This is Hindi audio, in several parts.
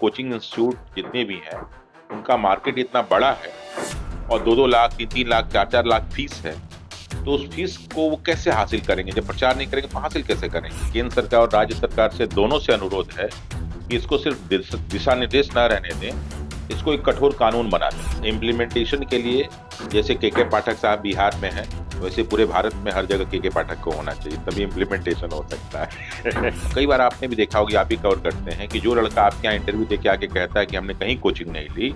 कोचिंग इंस्टीट्यूट जितने भी हैं, उनका मार्केट इतना बड़ा है और 2-2 लाख, 3-3 लाख, 4-4 लाख फीस है, तो उस फीस को वो कैसे हासिल करेंगे? जब प्रचार नहीं करेंगे तो हासिल कैसे करेंगे? केंद्र सरकार और राज्य सरकार से दोनों से अनुरोध है कि इसको सिर्फ दिशा निर्देश ना रहने दें, इसको एक कठोर कानून बना दें। इम्प्लीमेंटेशन के लिए जैसे के पाठक साहब बिहार में हैं, वैसे पूरे भारत में हर जगह के पाठक को होना चाहिए, तभी इम्प्लीमेंटेशन हो सकता है। कई बार आपने भी देखा होगा, आप भी कवर करते हैं कि जो लड़का आपके यहाँ इंटरव्यू देके आके कहता है कि हमने कहीं कोचिंग नहीं ली,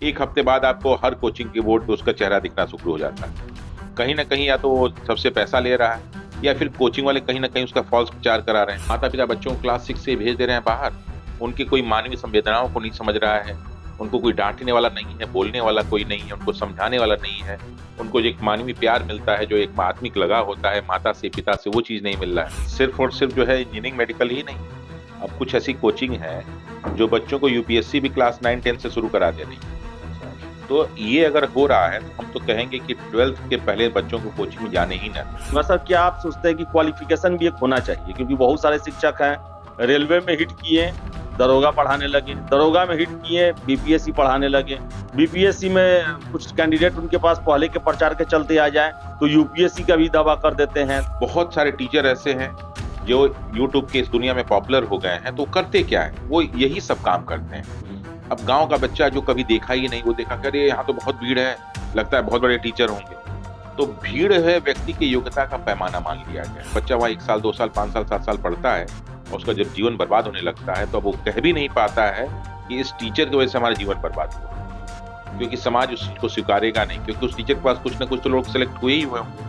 1 हफ्ते बाद आपको हर कोचिंग के बोर्ड पे उसका चेहरा दिखना शुरू हो जाता है। कहीं न कहीं या तो वो सबसे पैसा ले रहा है या फिर कोचिंग वाले कहीं न कहीं उसका फ़ॉल्स प्रचार करा रहे हैं। माता-पिता बच्चों को क्लास 6 से भेज दे रहे हैं बाहर, उनकी कोई मानवीय संवेदनाओं को नहीं समझ रहा है, उनको कोई डाँटने वाला नहीं है, बोलने वाला कोई नहीं है, उनको समझाने वाला नहीं है, उनको जो एक मानवीय प्यार मिलता है, जो एक आत्मिक लगाव होता है माता से, पिता से, वो चीज़ नहीं मिल रहा है। सिर्फ़ और सिर्फ़ जो है इंजीनियरिंग, मेडिकल ही नहीं, अब कुछ ऐसी कोचिंग है, जो बच्चों को यूपीएससी भी क्लास 9-10 से शुरू करा दे रही है। तो ये अगर हो रहा है तो हम तो कहेंगे कि 12th के पहले बच्चों को कोचिंग में जाने ही ना दें। मतलब क्या आप सोचते हैं कि क्वालिफिकेशन भी एक होना चाहिए? क्योंकि बहुत सारे शिक्षक हैं, रेलवे में हिट किए, दरोगा पढ़ाने लगे, दरोगा में हिट किए, बीपीएससी पढ़ाने लगे, बीपीएससी में कुछ कैंडिडेट उनके पास पहले के प्रचार के चलते आ जाए तो यूपीएससी का भी दावा कर देते हैं। बहुत सारे टीचर ऐसे हैं जो यूट्यूब के इस दुनिया में पॉपुलर हो गए हैं, तो करते क्या है, वो यही सब काम करते हैं। अब गाँव का बच्चा जो कभी देखा ही नहीं, वो देखा कि अरे यहाँ तो बहुत भीड़ है, लगता है बहुत बड़े टीचर होंगे। तो भीड़ है व्यक्ति की योग्यता का पैमाना मान लिया गया। बच्चा वहाँ 1 साल, 2 साल, 5 साल, 7 साल पढ़ता है और उसका जब जीवन बर्बाद होने लगता है, तो अब वो कह भी नहीं पाता है कि इस टीचर की वजह से हमारा जीवन बर्बाद हुआ। क्योंकि समाज उस चीज़ को स्वीकारेगा नहीं, क्योंकि उस टीचर के पास कुछ न कुछ तो लोग सेलेक्ट हुए ही हुए होंगे।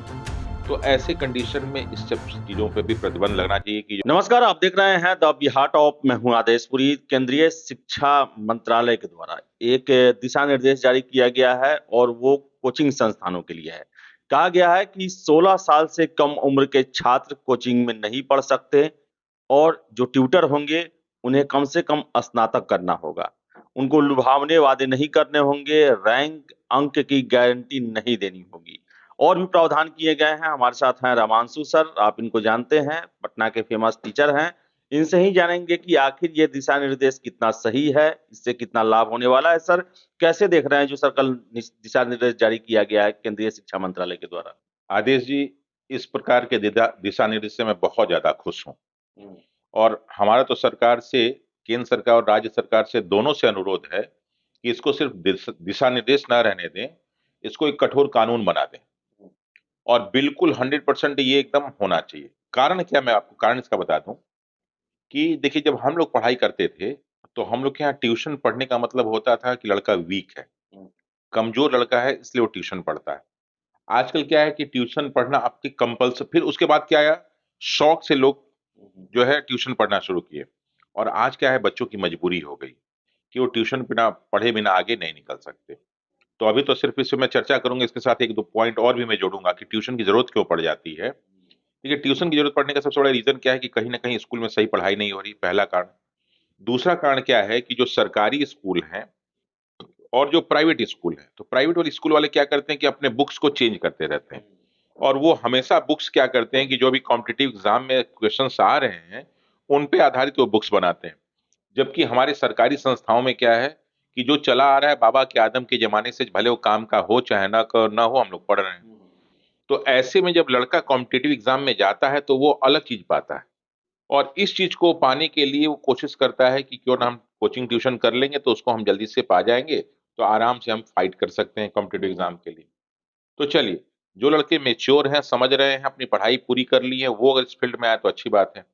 तो ऐसे कंडीशन में इस सब चीज़ों पे भी प्रतिबंध लगना चाहिए कि नमस्कार, आप देख रहे हैं द बिहार टॉप। मैं हूं आदेशपुरी। केंद्रीय शिक्षा मंत्रालय के द्वारा एक दिशा निर्देश जारी किया गया है और वो कोचिंग संस्थानों के लिए है। कहा गया है कि 16 साल से कम उम्र के छात्र कोचिंग में नहीं पढ़ सकते और जो ट्यूटर होंगे उन्हें कम से कम स्नातक करना होगा। उनको लुभावने वादे नहीं करने होंगे, रैंक अंक की गारंटी नहीं देनी होगी। और भी प्रावधान किए गए हैं। हमारे साथ हैं रामांशु सर, आप इनको जानते हैं, पटना के फेमस टीचर हैं। इनसे ही जानेंगे कि आखिर ये दिशा निर्देश कितना सही है, इससे कितना लाभ होने वाला है। सर, कैसे देख रहे हैं जो सर कल दिशा निर्देश जारी किया गया है केंद्रीय शिक्षा मंत्रालय के द्वारा? आदेश जी, इस प्रकार के दिशा निर्देश से मैं बहुत ज़्यादा खुश हूँ। और हमारा तो सरकार से, केंद्र सरकार और राज्य सरकार से दोनों से अनुरोध है कि इसको सिर्फ दिशा निर्देश ना रहने दें, इसको एक कठोर कानून बना दें। और बिल्कुल 100% ये एकदम होना चाहिए। कारण क्या, मैं आपको कारण इसका बता दूँ कि देखिए, जब हम लोग पढ़ाई करते थे, तो हम लोग के यहाँ ट्यूशन पढ़ने का मतलब होता था कि लड़का वीक है, कमज़ोर लड़का है इसलिए वो ट्यूशन पढ़ता है। आजकल क्या है कि ट्यूशन पढ़ना आपकी कंपल्स फिर उसके बाद क्या आया, शौक से लोग जो है ट्यूशन पढ़ना शुरू किए। और आज क्या है, बच्चों की मजबूरी हो गई कि वो ट्यूशन बिना पढ़े बिना आगे नहीं निकल सकते। तो अभी तो सिर्फ़ इस पे मैं चर्चा करूँगा, इसके साथ 1-2 पॉइंट और भी मैं जोड़ूँगा कि ट्यूशन की ज़रूरत क्यों पड़ जाती है। देखिए, ट्यूशन की ज़रूरत पड़ने का सबसे बड़ा रीज़न क्या है कि कहीं न कहीं स्कूल में सही पढ़ाई नहीं हो रही, पहला कारण। दूसरा कारण क्या है कि जो सरकारी स्कूल हैं और जो प्राइवेट स्कूल हैं, तो प्राइवेट वाले स्कूल वाले क्या करते हैं कि अपने बुक्स को चेंज करते रहते हैं। और वो हमेशा बुक्स क्या करते हैं कि जो भी कॉम्पिटिटिव एग्ज़ाम में क्वेश्चन्स आ रहे हैं, उन पे आधारित वो बुक्स बनाते हैं। जबकि हमारे सरकारी संस्थाओं में क्या है कि जो चला आ रहा है बाबा के आदम के ज़माने से, भले वो काम का हो चाहे ना हो, हम लोग पढ़ रहे हैं। तो ऐसे में जब लड़का कॉम्पिटिटिव एग्ज़ाम में जाता है, तो वो अलग चीज़ पाता है। और इस चीज़ को पाने के लिए वो कोशिश करता है कि क्यों ना हम कोचिंग ट्यूशन कर लेंगे, तो उसको हम जल्दी से पा जाएँगे, तो आराम से हम फाइट कर सकते हैं कॉम्पिटिटिव एग्ज़ाम के लिए। तो चलिए, जो लड़के मैच्योर हैं, समझ रहे हैं, अपनी पढ़ाई पूरी कर ली है, वो अगर इस फ़ील्ड में आए तो अच्छी बात है।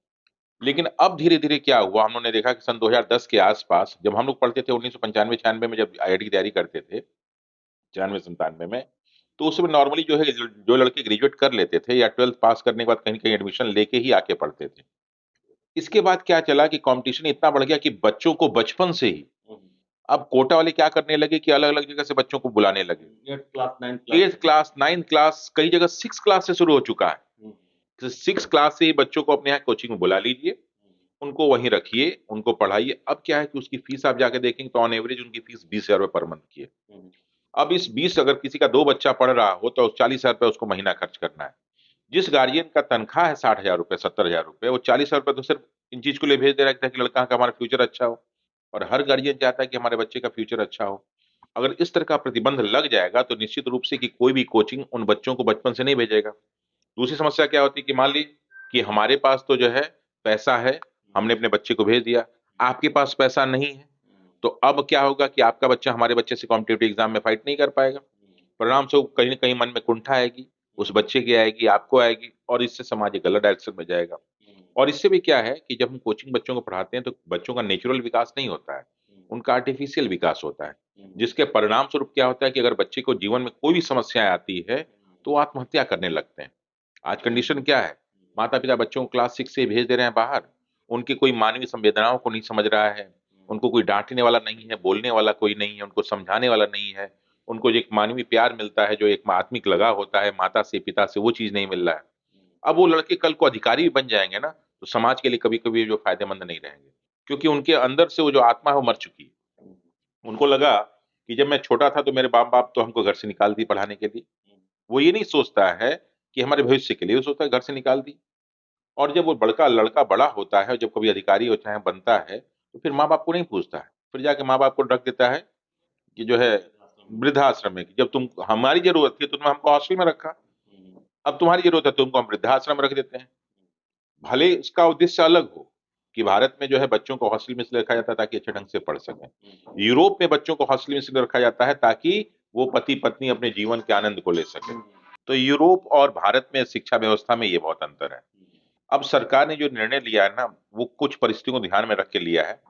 लेकिन अब धीरे-धीरे क्या हुआ, हम लोगों ने देखा कि सन 2010 के आस-पास जब हम लोग पढ़ते थे, 1995-96 में जब आईआईटी की तैयारी करते थे, 94-97 में, तो उस समय नॉर्मली जो है जो लड़के ग्रेजुएट कर लेते थे या 12th पास करने के बाद कहीं न कहीं एडमिशन लेके ही आके पढ़ते थे। इसके बाद क्या चला कि कॉम्पिटिशन इतना बढ़ गया कि बच्चों को बचपन से ही अब कोटा वाले क्या करने लगे कि अलग-अलग जगह से बच्चों को बुलाने लगे। 8th class, 9th class. 8th class, 9th class, कई जगह 6th क्लास से शुरू हो चुका है। तो 6th क्लास से ही बच्चों को अपने यहाँ कोचिंग में बुला लीजिए, उनको वहीं रखिए, उनको पढ़ाइए। अब क्या है कि उसकी फीस आप जाके देखेंगे तो ऑन एवरेज उनकी फीस 20,000 रुपए पर मंथ की है। अब इस 20 अगर किसी का 2 बच्चा पढ़ रहा हो तो 40,000 रुपए उसको महीना खर्च करना है। जिस गार्डियन का तनख्वाह है 60,000 रुपए, 70,000 रुपए, वो 40,000 रुपए तो सिर्फ इन चीज़ के लिए भेज दे रहा है ताकि लड़का का हमारा फ्यूचर अच्छा हो। और हर गार्जियन चाहता है कि हमारे बच्चे का फ्यूचर अच्छा हो। अगर इस तरह का प्रतिबंध लग जाएगा तो निश्चित रूप से कि कोई भी कोचिंग उन बच्चों को बचपन से नहीं भेजेगा। दूसरी समस्या क्या होती है कि मान ली कि हमारे पास तो जो है पैसा है, हमने अपने बच्चे को भेज दिया, आपके पास पैसा नहीं है, तो अब क्या होगा कि आपका बच्चा हमारे बच्चे से कॉम्पिटिटिव एग्जाम में फाइट नहीं कर पाएगा। परिणाम स्वरूप कहीं न कहीं मन में कुंठा आएगी, उस बच्चे की आएगी, आपको आएगी और इससे समाज एक गलत डायरेक्शन में जाएगा। और इससे भी क्या है कि जब हम कोचिंग बच्चों को पढ़ाते हैं तो बच्चों का नेचुरल विकास नहीं होता है, उनका आर्टिफिशियल विकास होता है। जिसके परिणाम स्वरूप क्या होता है कि अगर बच्चे को जीवन में कोई भी समस्याएँ आती है, तो वो आत्महत्या करने लगते हैं। आज कंडीशन क्या है? माता-पिता बच्चों को क्लास 6 से ही भेज दे रहे हैं बाहर, उनकी कोई मानवीय संवेदनाओं को नहीं समझ रहा है, उनको कोई डाँटने वाला नहीं है, बोलने वाला कोई नहीं है, उनको समझाने वाला नहीं है, उनको जो एक मानवीय प्यार मिलता है, जो एक आत्मिक लगाव होता है माता से, पिता से, वो चीज़ नहीं मिल रहा है। अब वो लड़के कल को अधिकारी भी बन जाएँगे ना, तो समाज के लिए कभी-कभी जो फ़ायदेमंद नहीं रहेंगे, क्योंकि उनके अंदर से वो जो आत्मा है वो मर चुकी है। उनको लगा कि जब मैं छोटा था तो मेरे बाप-बाप तो हमको घर से निकाल दिए पढ़ाने के लिए। वो ये नहीं सोचता है कि हमारे भविष्य के लिए, वो सोचता है घर से निकाल दी। और जब वो बड़का लड़का बड़ा होता है, जब कभी अधिकारी होता है, बनता है, तो फिर माँ-बाप को नहीं पूछता है। फिर जाके माँ-बाप को रख देता है कि जो है वृद्धाश्रम में, कि जब तुम हमारी ज़रूरत थी, तो तुमने हमको हॉस्टल में रखा। अब तुम्हारी ज़रूरत है, तुमको हम वृद्धाश्रम में रख देते हैं। भले इसका उद्देश्य अलग हो, कि भारत में जो है बच्चों को हॉस्टल में इसलिए रखा जाता है ताकि अच्छे ढंग से पढ़ सकें। यूरोप में बच्चों को हॉस्टल में इसलिए रखा जाता है ताकि वो पति-पत्नी अपने जीवन के आनंद को ले सकें। तो यूरोप और भारत में शिक्षा व्यवस्था में ये बहुत अंतर है। अब सरकार ने जो निर्णय लिया है ना, वो कुछ परिस्थितियों को ध्यान में रख के लिया है।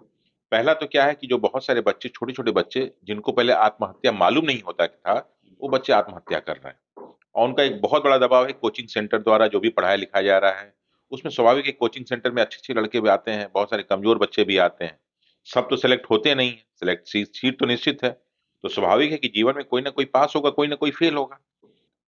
पहला तो क्या है कि जो बहुत सारे बच्चे, छोटे-छोटे बच्चे, जिनको पहले आत्महत्या मालूम नहीं होता था, वो बच्चे आत्महत्या कर रहे हैं। और उनका एक बहुत बड़ा दबाव है कोचिंग सेंटर द्वारा जो भी पढ़ाया-लिखाया जा रहा है। उसमें स्वाभाविक है कोचिंग सेंटर में अच्छे-अच्छे लड़के भी आते हैं, बहुत सारे कमज़ोर बच्चे भी आते हैं। सब तो सेलेक्ट होते नहीं हैं, सेलेक्ट सीट तो निश्चित है। तो स्वाभाविक है कि जीवन में कोई न कोई पास होगा, कोई न कोई फेल होगा।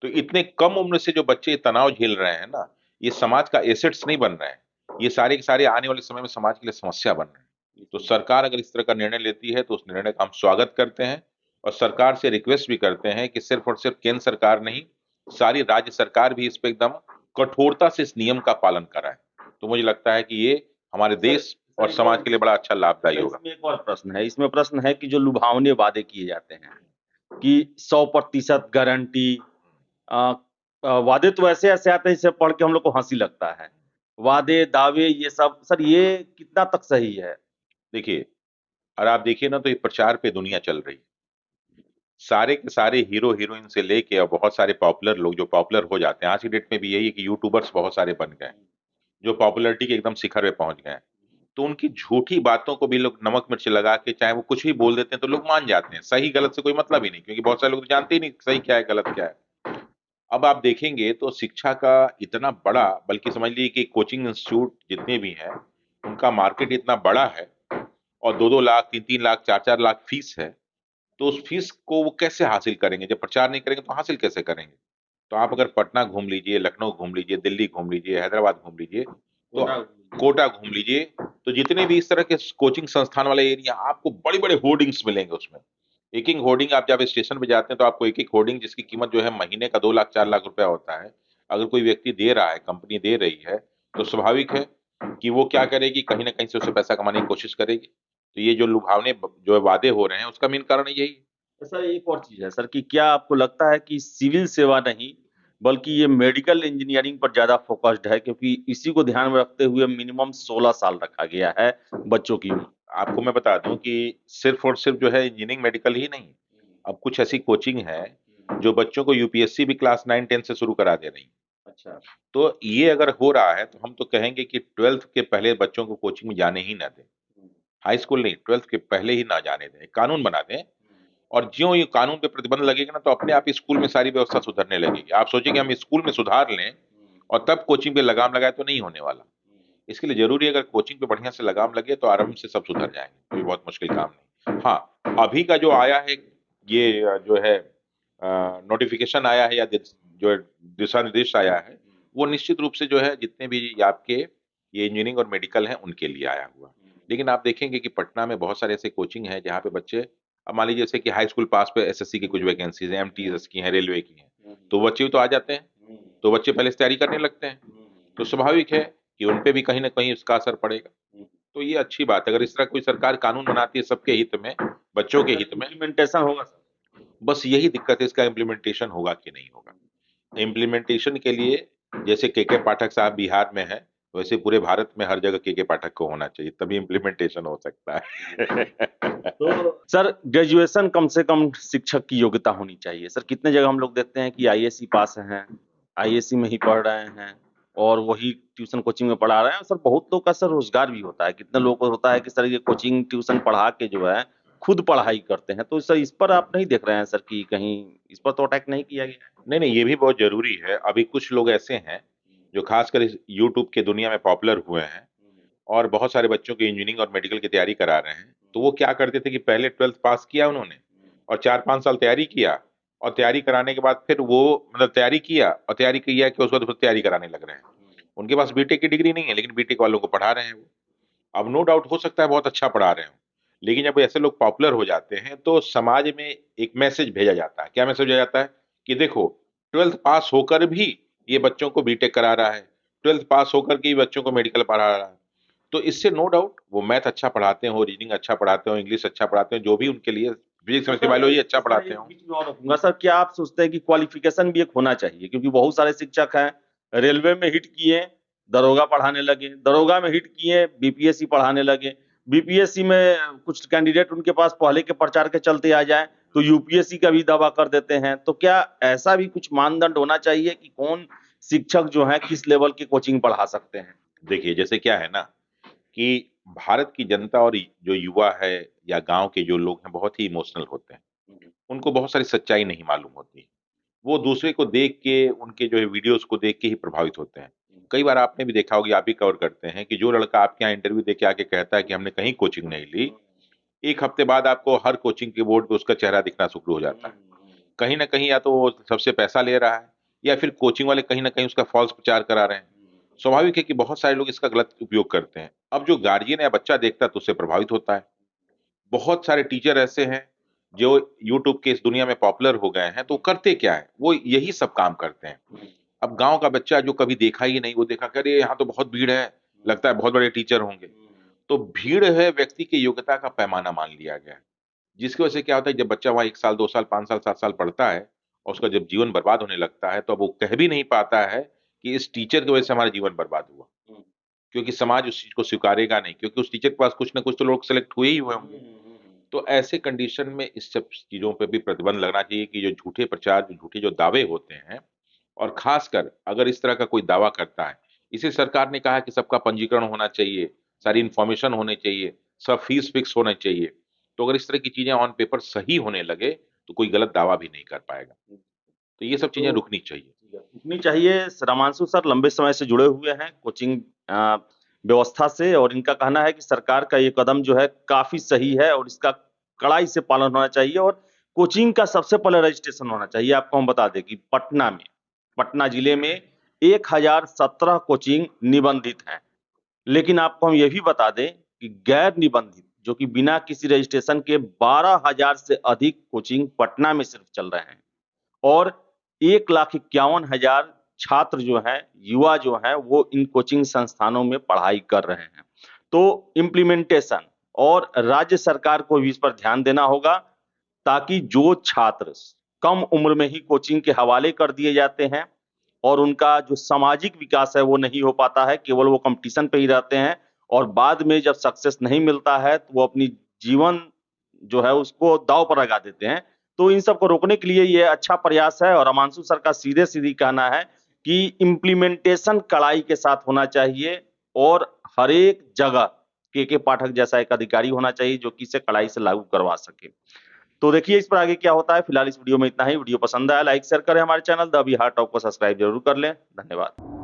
तो इतने कम उम्र से जो बच्चे तनाव झेल रहे हैं ना, ये समाज का एसेट्स नहीं बन रहे हैं। ये सारे के सारे आने वाले समय में समाज के लिए समस्या बन रहे हैं। तो सरकार अगर इस तरह का निर्णय लेती है, तो उस निर्णय का हम स्वागत करते हैं और सरकार से रिक्वेस्ट भी करते हैं कि सिर्फ़ और सिर्फ़ केंद्र सरकार नहीं, सारी राज्य सरकार भी इस पे एकदम कठोरता से इस नियम का पालन कराएँ। तो मुझे लगता है कि ये हमारे देश और समाज के लिए बड़ा अच्छा लाभदायी होगा। इसमें एक और प्रश्न है, इसमें प्रश्न है कि जो लुभावने वादे किए जाते हैं कि 100% गारंटी, अ वादे तो ऐसे-ऐसे आते हैं जिसे पढ़ के हम लोग को हँसी लगता है। वादे, दावे ये सब सर ये कितना तक सही है? देखिए, और आप देखिए ना तो ये प्रचार पे दुनिया चल रही है। सारे के सारे हीरो-हीरोइन से लेके और बहुत सारे पॉपुलर लोग जो पॉपुलर हो जाते हैं, आज की डेट में भी यही है कि यूट्यूबर्स बहुत सारे बन गए हैं, जो पॉपुलैरिटी के एकदम शिखर पे पहुँच गए हैं। तो उनकी झूठी बातों को भी लोग नमक मिर्च लगा के चाहे वो कुछ भी बोल देते हैं तो लोग मान जाते हैं। सही गलत से कोई मतलब ही नहीं, क्योंकि बहुत सारे लोग तो जानते ही नहीं सही क्या है, गलत क्या है। अब आप देखेंगे तो शिक्षा का इतना बड़ा, बल्कि समझ लीजिए कि कोचिंग इंस्टीट्यूट जितने भी हैं, उनका मार्केट इतना बड़ा है और 2-2 लाख, 3-3 लाख, 4-4 लाख फीस है। तो उस फीस को वो कैसे हासिल करेंगे? जब प्रचार नहीं करेंगे तो हासिल कैसे करेंगे? तो आप अगर पटना घूम लीजिए, लखनऊ घूम लीजिए, दिल्ली घूम लीजिए, हैदराबाद घूम लीजिए, तो कोटा घूम लीजिए, तो जितने भी इस तरह के कोचिंग संस्थान वाले एरिया, आपको बड़े-बड़े होर्डिंग्स मिलेंगे उसमें। एक-एक होर्डिंग, आप जब स्टेशन पे जाते हैं तो आपको एक-एक होर्डिंग जिसकी कीमत जो है महीने का 2 लाख 4 लाख रुपया होता है। अगर कोई व्यक्ति दे रहा है, कंपनी दे रही है, तो स्वाभाविक है कि वो क्या करेगी, कहीं न कहीं से उससे पैसा कमाने की कोशिश करेगी। तो ये जो लुभावने जो वादे हो रहे हैं, उसका मेन कारण यही है। तो सर एक और चीज़ है सर कि क्या आपको लगता है कि सिविल सेवा नहीं, बल्कि ये मेडिकल इंजीनियरिंग पर ज़्यादा फ़ोकस्ड है क्योंकि इसी को ध्यान में रखते हुए मिनिमम 16 साल रखा गया है बच्चों की उम्र? आपको मैं बता दूँ कि सिर्फ़ और सिर्फ़ जो है इंजीनियरिंग मेडिकल ही नहीं, अब कुछ ऐसी कोचिंग है, जो बच्चों को यूपीएससी भी क्लास 9-10 से शुरू करा दे रही है। अच्छा। तो ये अगर हो रहा है, तो हम तो कहेंगे कि 12th के पहले बच्चों को कोचिंग में जाने ही ना दें। हाई स्कूल नहीं, 12th के पहले ही ना जाने दें, कानून बना दें और ज्यों ये कानून पे प्रतिबंध लगेगा ना, तो अपने आप ही स्कूल में सारी व्यवस्था सुधरने लगेगी। आप सोचिए कि हम स्कूल में सुधार लें और तब कोचिंग पे लगाम लगाएँ, तो नहीं होने वाला। इसके लिए ज़रूरी है अगर कोचिंग पे बढ़िया से लगाम लगे तो आराम से सब सुधर जाएँगे, कोई बहुत मुश्किल काम नहीं। हाँ, अभी का जो आया है ये जो है नोटिफ़िकेशन आया है या जो दिशा-निर्देश आया है, वो निश्चित रूप से जो है जितने भी ये आपके ये इंजीनियरिंग और मेडिकल हैं उनके लिए आया हुआ। लेकिन आप देखेंगे कि पटना में बहुत सारे ऐसे कोचिंग हैं जहाँ पे बच्चे, अब मान लीजिए जैसे कि हाई स्कूल पास पे एसएससी की कुछ वैकेंसीज़ हैं, एमटीएस की हैं, रेलवे की हैं, तो बच्चे तो आ जाते हैं, तो बच्चे पहले से तैयारी करने लगते हैं। तो स्वाभाविक है कि उन पे भी कहीं न कहीं उसका असर पड़ेगा। तो ये अच्छी बात है। अगर इस तरह कोई सरकार कानून बनाती है सबके हित में, बच्चों के हित में, इम्प्लीमेंटेशन होगा सर? बस यही दिक्कत है, इसका इम्प्लीमेंटेशन होगा कि नहीं होगा। इम्प्लीमेंटेशन के लिए जैसे के पाठक साहब बिहार में हैं, वैसे पूरे भारत में हर जगह के पाठक को होना चाहिए, तभी इम्प्लीमेंटेशन हो सकता है। तो सर ग्रेजुएशन कम से कम शिक्षक की योग्यता होनी चाहिए। सर कितने जगह हम लोग देखते हैं कि आईएससी पास हैं, आईएससी में ही पढ़ रहे हैं और वही ट्यूशन कोचिंग में पढ़ा रहे हैं। सर बहुत लोग का सर रोजगार भी होता है, कितने लोगों को होता है कि सर ये कोचिंग ट्यूशन पढ़ा के जो है खुद पढ़ाई करते हैं। तो सर इस पर आप नहीं देख रहे हैं सर कि कहीं इस पर तो अटैक नहीं किया गया? नहीं, नहीं, ये भी बहुत ज़रूरी है। अभी कुछ लोग ऐसे हैं, जो ख़ासकर इस यूट्यूब के दुनिया में पॉपुलर हुए हैं और बहुत सारे बच्चों की इंजीनियरिंग और मेडिकल की तैयारी करा रहे हैं। तो वो क्या करते थे कि पहले 12th पास किया उन्होंने और 4-5 साल तैयारी किया और तैयारी कराने के बाद फिर वो मतलब तैयारी किया और तैयारी किया कि उसके बाद फिर तैयारी कराने लग रहे हैं। उनके पास बीटेक की डिग्री नहीं है, लेकिन बीटेक वालों को पढ़ा रहे हैं वो। अब नो डाउट हो सकता है बहुत अच्छा पढ़ा रहे हों, लेकिन जब ऐसे लोग पॉपुलर हो जाते हैं तो समाज में एक मैसेज भेजा जाता है। क्या मैसेज भेजा जाता है? कि देखो 12th पास होकर भी ये बच्चों को बीटेक करा रहा है, 12th पास होकर के भी बच्चों को मेडिकल पढ़ा रहा है। तो इससे नो डाउट वो मैथ अच्छा पढ़ाते हो, रीजनिंग अच्छा पढ़ाते हो, इंग्लिश अच्छा पढ़ाते हो, जो भी उनके लिए फिजिक्स केमिस्ट्री बायोलॉजी अच्छा पढ़ाते हो। बीच में और रखूंगा सर, क्या आप सोचते हैं कि क्वालिफिकेशन भी एक होना चाहिए? क्योंकि बहुत सारे शिक्षक हैं रेलवे में हिट किए, दरोगा पढ़ाने लगे, दरोगा में हिट किए, बीपीएससी पढ़ाने लगे, बीपीएससी में कुछ कैंडिडेट उनके पास पहले के प्रचार के चलते आ जाए तो यूपीएससी का भी दावा कर देते हैं। तो क्या ऐसा भी कुछ मानदंड होना चाहिए कि कौन शिक्षक जो है किस लेवल की कोचिंग पढ़ा सकते हैं? देखिए जैसे क्या है ना कि भारत की जनता और जो युवा है या गांव के जो लोग हैं बहुत ही इमोशनल होते हैं। उनको बहुत सारी सच्चाई नहीं मालूम होती। वो दूसरे को देख के, उनके जो है वीडियोज़ को देख के ही प्रभावित होते हैं। कई बार आपने भी देखा होगा, आप भी कवर करते हैं कि जो लड़का आपके यहाँ इंटरव्यू दे के आके कहता है कि हमने कहीं कोचिंग नहीं ली, 1 हफ्ते बाद आपको हर कोचिंग के बोर्ड पे उसका चेहरा दिखना शुरू हो जाता है। कहीं न कहीं या तो वो सबसे पैसा ले रहा है या फिर कोचिंग वाले कहीं न कहीं उसका फ़ॉल्स प्रचार करा रहे हैं। स्वाभाविक है कि बहुत सारे लोग इसका गलत उपयोग करते हैं। अब जो गार्डियन या बच्चा देखता है तो उससे प्रभावित होता है। बहुत सारे टीचर ऐसे हैं, जो यूट्यूब के इस दुनिया में पॉपुलर हो गए हैं, तो करते क्या हैं? वो यही सब काम करते हैं। अब गाँव का बच्चा जो कभी देखा ही नहीं, वो देखा कि अरे! यहाँ तो बहुत भीड़ है, लगता है बहुत बड़े टीचर होंगे। तो भीड़ है व्यक्ति की योग्यता का पैमाना मान लिया गया है। जिसकी वजह से क्या होता है, जब बच्चा वहाँ 1 साल, 2 साल, 5 साल, 7 साल पढ़ता है और उसका जब जीवन बर्बाद होने लगता है, तो अब वो कह भी नहीं पाता है कि इस टीचर की वजह से हमारा जीवन बर्बाद हुआ। क्योंकि समाज उस चीज़ को स्वीकारेगा नहीं, क्योंकि उस टीचर के पास कुछ न कुछ तो लोग सेलेक्ट हुए ही हुए होंगे। तो ऐसे कंडीशन में इस सब चीज़ों पे भी प्रतिबंध लगना चाहिए कि जो झूठे प्रचार, जो झूठे जो दावे होते हैं और ख़ासकर अगर इस तरह का कोई दावा करता है, इसे सरकार ने कहा है कि सबका पंजीकरण होना चाहिए, सारी इन्फॉर्मेशन होनी चाहिए, सब फीस फिक्स होने चाहिए। तो अगर इस तरह की चीज़ें ऑन पेपर सही होने लगे, तो कोई गलत दावा भी नहीं कर पाएगा। तो ये सब चीज़ें तो रुकनी चाहिए। रुकनी चाहिए। रामांशु सर लंबे समय से जुड़े हुए हैं कोचिंग व्यवस्था से और इनका कहना है कि सरकार का ये कदम जो है काफ़ी सही है और इसका कड़ाई से पालन होना चाहिए और कोचिंग का सबसे पहले रजिस्ट्रेशन होना चाहिए। आपको हम बता दें कि पटना जिले में 1017 कोचिंग निबंधित हैं। लेकिन आपको हम ये भी बता दें कि गैर निबंधित जो कि बिना किसी रजिस्ट्रेशन के 12,000 से अधिक कोचिंग पटना में सिर्फ चल रहे हैं और 1,51,000 छात्र जो हैं, युवा जो हैं, वो इन कोचिंग संस्थानों में पढ़ाई कर रहे हैं। तो इम्प्लीमेंटेशन और राज्य सरकार को भी इस पर ध्यान देना होगा ताकि जो छात्र कम उम्र में ही कोचिंग के हवाले कर दिए जाते हैं और उनका जो सामाजिक विकास है वो नहीं हो पाता है, केवल वो कंपटीशन पे ही रहते हैं और बाद में जब सक्सेस नहीं मिलता है तो वो अपनी जीवन जो है उसको दांव पर लगा देते हैं। तो इन सब को रोकने के लिए ये अच्छा प्रयास है और हिमांशु सर का सीधे-सीधी कहना है कि इम्प्लीमेंटेशन कड़ाई के साथ होना चाहिए और हर एक जगह के पाठक जैसा एक अधिकारी होना चाहिए जो कि इसे कड़ाई से लागू करवा सके। तो देखिए इस पर आगे क्या होता है। फिलहाल इस वीडियो में इतना ही। वीडियो पसंद आया लाइक शेयर करें, हमारे चैनल द बिहार टॉक को सब्सक्राइब जरूर कर लें। धन्यवाद।